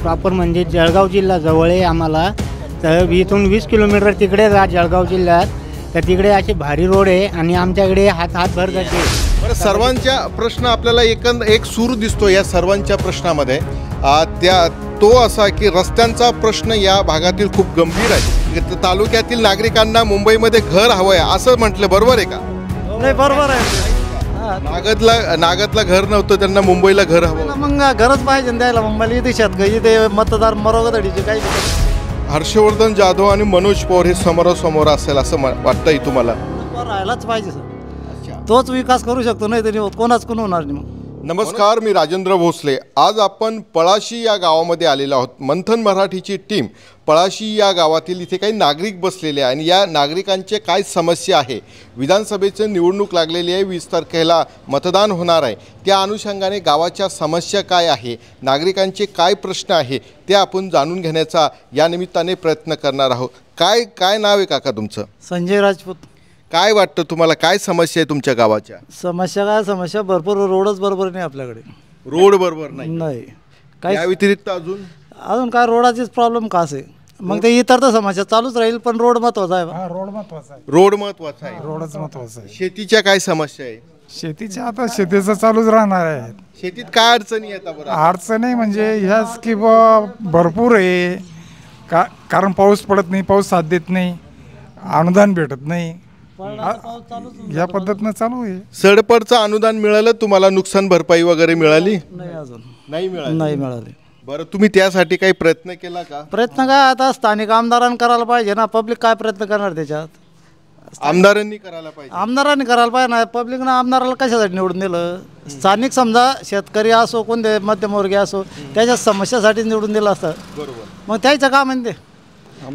Proper म्हणजे जळगाव जिल्हा जवळ आहे आम्हाला. तर इथून 20 किलोमीटर तिकडे जळगाव जिल्ह्यात, तर तिकडे असे भारी रोड आहे आणि आमच्याकडे हातभर गड्डे. बरं, सर्वांच्या प्रश्न आपल्याला एक सूर दिसतो या सर्वांच्या प्रश्नामध्ये. तो असा की रस्त्यांचा प्रश्न या भागातील खूप गंभीर आहे. तालुक्यातील नागरिकांना मुंबईमध्ये घर हवं आहे असं म्हटलं, बरोबर आहे का? नाही, बरोबर आहे. नागदला घर नव्हतं, त्यांना मुंबईला घर हवं. मग घरच पाहिजे द्यायला मुंबईला. इथे शेतकरी ते मतदार मरोगधडीचे काही. हर्षवर्धन जाधव आणि मनोज पवार हे समोरासमोर असेल असं वाटतंय तुम्हाला? राहायलाच पाहिजे सर, तोच विकास करू शकतो. नाही तरी कोणाच कोण होणार नाही. मग नमस्कार, मी राजेंद्र भोसले. आज आपण पळाशी या गावामध्ये आलेलो आहोत. मंथन मराठीची टीम पळाशी या गावातील इथे काही नागरिक बसलेले आहे आणि या नागरिकांचे काय समस्या आहे. विधानसभेची निवडणूक लागलेली आहे, 20 तारखेला मतदान होणार आहे. त्या अनुषंगाने गावाच्या समस्या काय आहे, नागरिकांचे काय प्रश्न आहे ते आपण जाणून घेण्याचा या निमित्ताने प्रयत्न करणार आहोत. काय नाव आहे काका तुमचं? संजय राजपूत. काय वाटतं तुम्हाला, काय समस्या आहे तुमच्या गावाच्या? समस्या भरपूर. रोडच बरोबर नाही आपल्याकडे. रोड बरोबर नाही काय या व्यतिरिक्त अजून काय रोडाचीच प्रॉब्लेम का आहे. मग ते इतर तर समस्या चालूच राहील, पण रोड महत्वाचा आहे. रोड महत्वाचा आहे. रोडच महत्वाचा आहे. शेतीच्या काय समस्या आहे? शेतीच्या आता शेतीचं चालूच राहणार आहे. शेतीत काय अडचणी येतात बरं? अडचणी म्हणजे ह्याच की भरपूर आहे कारण पाऊस पडत नाही, पाऊस साथ देत नाही, अनुदान भेटत नाही. या पद्धतीनं चालू आहे. सडपडचं अनुदान मिळालं तुम्हाला? नुकसान भरपाई वगैरे मिळाली? नाही, अजून नाही मिळाली. बरं, तुम्ही त्यासाठी काही प्रयत्न केला का? प्रयत्न काय आता स्थानिक आमदारांनी करायला पाहिजे ना. पब्लिक काय प्रयत्न करणार त्याच्यात? आमदारांनी करायला पाहिजे. आमदारांनी करायला पाहिजे ना. पब्लिकनं आमदाराला कशासाठी निवडून दिलं? स्थानिक समजा शेतकरी असो, कोणते मध्यमवर्गीय असो, त्याच्या समस्यासाठी निवडून दिलं असतं. बरोबर. मग त्याचं काम आहे ते.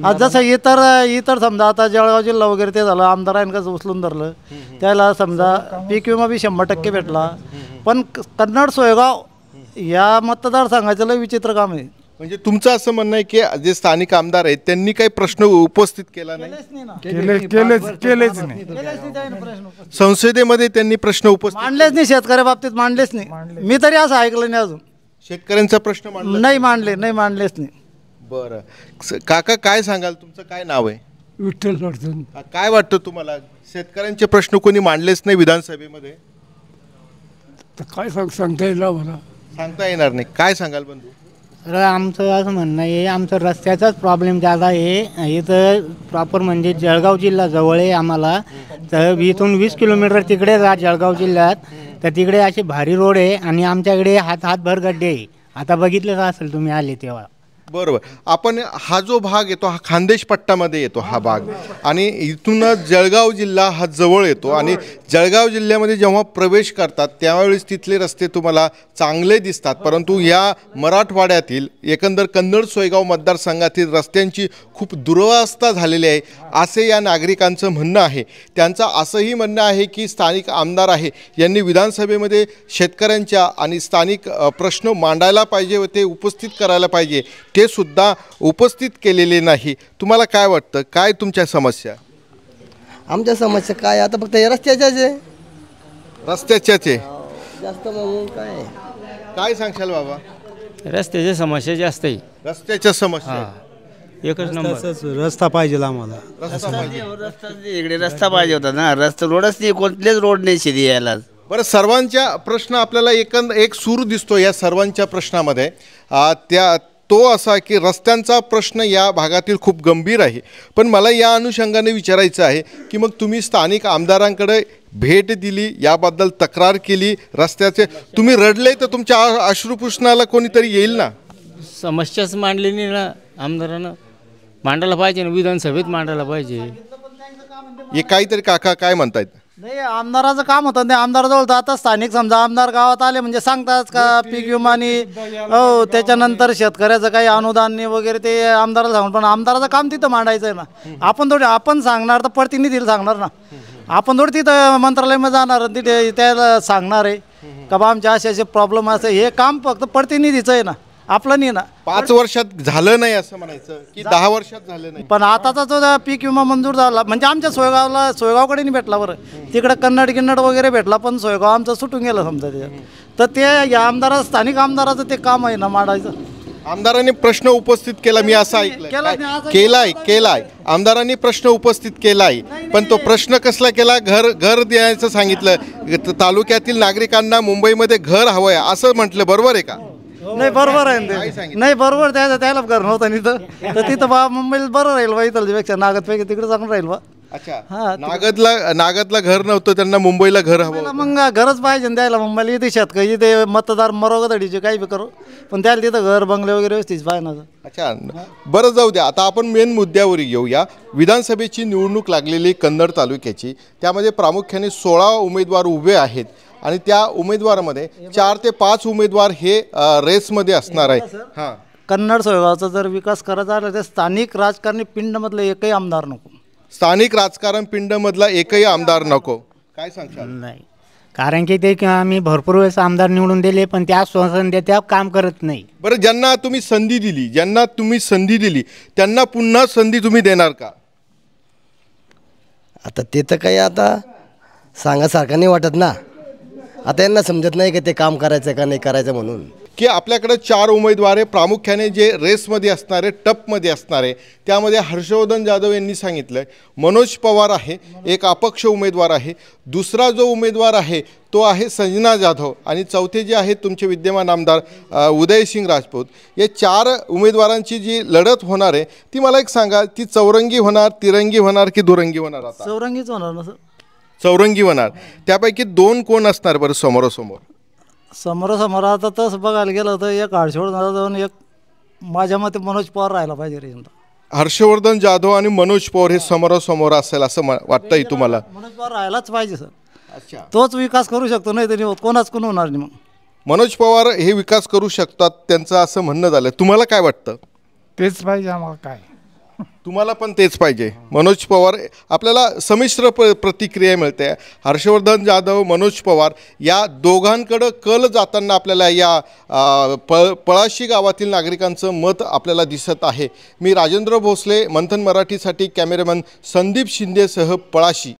आज जसं इतर समजा आता जळगाव जिल्हा वगैरे ते झालं, आमदारांनी कसं उचलून धरलं, त्याला समजा पीक विमा बी 100% भेटला. पण कन्नड सोयगाव या मतदारसंघाचं लय विचित्र काम आहे. म्हणजे तुमचं असं म्हणणं आहे की जे स्थानिक आमदार आहेत त्यांनी काही प्रश्न उपस्थित केला नाही? केलेच नाही. संसदेमध्ये त्यांनी प्रश्न उपस्थित मांडलेच नाही. शेतकऱ्या बाबतीत मांडलेच नाही. मी तरी असं ऐकलं नाही अजून. शेतकऱ्यांचा प्रश्न मांडला नाही मांडलेच नाही. बरं काका, काय सांगाल? तुमचं काय नाव आहे? विठ्ठल अडचण. काय वाटतं तुम्हाला, शेतकऱ्यांचे प्रश्न कोणी मांडलेच नाही विधानसभेमध्ये? काय सांगता येईल मला? सांगता येणार नाही. काय सांगाल बंधू? आमचं असं म्हणणं आहे, आमचं रस्त्याचाच प्रॉब्लेम जादा आहे. इथं प्रॉपर म्हणजे जळगाव जिल्हा जवळ आहे आम्हाला. तर इथून 20 किलोमीटर तिकडे जळगाव जिल्ह्यात, तर तिकडे असे भारी रोड आहे आणि आमच्याकडे हातभर गड्डे आहे. आता बघितलं असेल तुम्ही आले तेव्हा. बरोबर. आपण हा जो भाग येतो हा खानदेश पट्ट्यामध्ये येतो हा भाग, आणि इथूनच जळगाव जिल्हा हा जवळ येतो. आणि जळगाव जिल्ह्यामध्ये जेव्हा प्रवेश करतात त्यावेळेस तिथले रस्ते तुम्हाला चांगले दिसतात, परंतु या मराठवाड्यातील एकंदर कन्नड सोयगाव मतदारसंघातील रस्त्यांची खूप दुरवस्था झालेली आहे असे या नागरिकांचं म्हणणं आहे. त्यांचं असंही म्हणणं आहे की स्थानिक आमदार आहे यांनी विधानसभेमध्ये शेतकऱ्यांच्या आणि स्थानिक प्रश्न मांडायला पाहिजे व ते उपस्थित करायला पाहिजे, ते सुद्धा उपस्थित केलेले नाही. तुम्हाला काय वाटतं, काय तुमच्या समस्या? आमच्या समस्या काय आता फक्त रस्त्याच्याच आहे. जास्त म्हणून काय सांगशाल बाबा? रस्त्याची समस्या जास्त आहे. रस्त्याच्या समस्या एकच नंबर. रस्ता पाहिजे आम्हाला. इकडे रस्ता पाहिजे होता ना. रोडच नाही, कोणतेच रोड नाही शेती यायला. बरं, सर्वांच्या प्रश्न आपल्याला एक सूर दिसतो या सर्वांच्या प्रश्नामध्ये. तो असा की रस्त्यांचा प्रश्न या भागातील खूप गंभीर आहे. पण मला या अनुषंगाने विचारायचं आहे की मग तुम्ही स्थानिक आमदारांकडे भेट दिली, याबद्दल तक्रार केली, रस्त्याचे तुम्ही रडले तर तुमच्या अश्रुपुष्णाला कोणीतरी येईल ना. समस्याच मांडली नाही ना. आमदारानं मांडायला पाहिजे ना, विधानसभेत मांडायला पाहिजे. हे काहीतरी काका काय म्हणतायत? नाही, आमदाराचं काम होतं. ते आमदाराजवळ तर आता स्थानिक समजा आमदार गावात आले म्हणजे सांगतात का पीक विमानी हो, त्याच्यानंतर शेतकऱ्याचं काही अनुदान वगैरे ते आमदाराला सांगून. पण आमदाराचं काम तिथं मांडायचं आहे ना. आपण सांगणार तर प्रतिनिधीला सांगणार ना. आपण थोडी तिथं मंत्रालयामध्ये जाणार तिथे त्याला सांगणार आहे का बा आमच्या असे प्रॉब्लेम असं. हे काम फक्त प्रतिनिधीचं आहे ना, आपलं नाही ना. 5 वर्षात झालं नाही असं म्हणायचं की 10 वर्षात झालं नाही. पण आताचा जो पीक विमा मंजूर झाला म्हणजे आमच्या सोयगावकडे नाही भेटला. बरं, तिकडे कन्नड वगैरे भेटला, पण सोयगाव आमचं सुटून गेलं समजा त्याच्यात. तर ते या स्थानिक आमदाराचं ते काम आहे ना मांडायचं. आमदारांनी प्रश्न उपस्थित केला, मी असं ऐकलं. केलाय आमदारांनी प्रश्न उपस्थित केलाय, पण तो प्रश्न कसला केला? घर द्यायचं सांगितलं. तालुक्यातील नागरिकांना मुंबईमध्ये घर हवंय असं म्हटलं, बरोबर आहे का? नाही बरोबर आहे ना ते. नाही बरोबर त्याला घर नव्हतं तिथं, तर तिथं बा मुंबईला बरं राहील बा, इथलपेक्षा नागदपैकी तिकडे चांगलं राहील बा. अच्छा, नागदला घर नव्हतं, त्यांना मुंबईला घर हवं. मग घरच पाहिजे ना द्यायला. मुंबईला इथे शेतकरी इथे मतदार मरोगदडीचे काही बी करू, पण त्याला तिथं घर बंगले वगैरे व्यवस्थित पाहिजे ना. अच्छा, बरं जाऊ द्या. आता आपण मेन मुद्द्यावर येऊया. विधानसभेची निवडणूक लागलेली कन्नड तालुक्याची, त्यामध्ये प्रामुख्याने 16 उमेदवार उभे आहेत आणि त्या उमेदवारामध्ये 4 ते 5 उमेदवार हे रेसमध्ये असणार आहे. हां, कन्नड सोयगावचा जर विकास करायचा झाला तर स्थानिक राजकारणी पिंडमधलं एकही आमदार नको. स्थानिक राजकारण पिंडमधला एकही आमदार नको. काय सांगशाल? नाही, कारण की ते आम्ही भरपूर वेळेस आमदार निवडून दिले, पण त्या त्या काम करत नाही. बरं, ज्यांना तुम्ही संधी दिली त्यांना पुन्हा संधी तुम्ही देणार का? आता ते तर काही आता सांगासारखं नाही वाटत ना. आता यांना समजत नाही की ते काम करायचं का नाही करायचं म्हणून. की आपल्याकडे 4 उमेदवार आहे, प्रामुख्याने जे रेसमध्ये असणारे, टपमध्ये असणारे. त्यामध्ये हर्षवर्धन जाधव यांनी सांगितलं, मनोज पवार आहे, एक अपक्ष उमेदवार आहे, दुसरा जो उमेदवार आहे तो आहे संजना जाधव, आणि चौथे जे आहेत तुमचे विद्यमान आमदार उदयसिंग राजपूत. या 4 उमेदवारांची जी लढत होणार आहे ती मला एक सांगा, ती चौरंगी होणार, तिरंगी होणार की दुरंगी होणार? आता चौरंगीच होणार ना सर. चौरंगी होणार. त्यापैकी 2 कोण असणार बरं समोरासमोर? समोरासमोर आता तसं बघायला गेलं तर एक हर्षवर्धन जाधव आणि एक माझ्या मते मनोज पवार राहायला पाहिजे रे. हर्षवर्धन जाधव आणि मनोज पवार हे समोरासमोर असेल असं वाटतंय तुम्हाला? मनोज पवार राहायलाच पाहिजे सर. अच्छा, तोच विकास करू शकतो, नाही तरी कोणाच कोण होणार नाही. मग मनोज पवार हे विकास करू शकतात त्यांचं असं म्हणणं झालं. तुम्हाला काय वाटतं? तेच पाहिजे आम्हाला. काय तुम्हाला पण तेच पाहिजे? मनोज पवार, आपल्याला संमिश्र प्रतिक्रिया मिळते. हर्षवर्धन जाधव, मनोज पवार या दोघांकडं कल जाताना आपल्याला या पळाशी गावातील नागरिकांचं मत आपल्याला दिसत आहे. मी राजेंद्र भोसले, मंथन मराठीसाठी कॅमेरामॅन संदीप शिंदेसह पळाशी.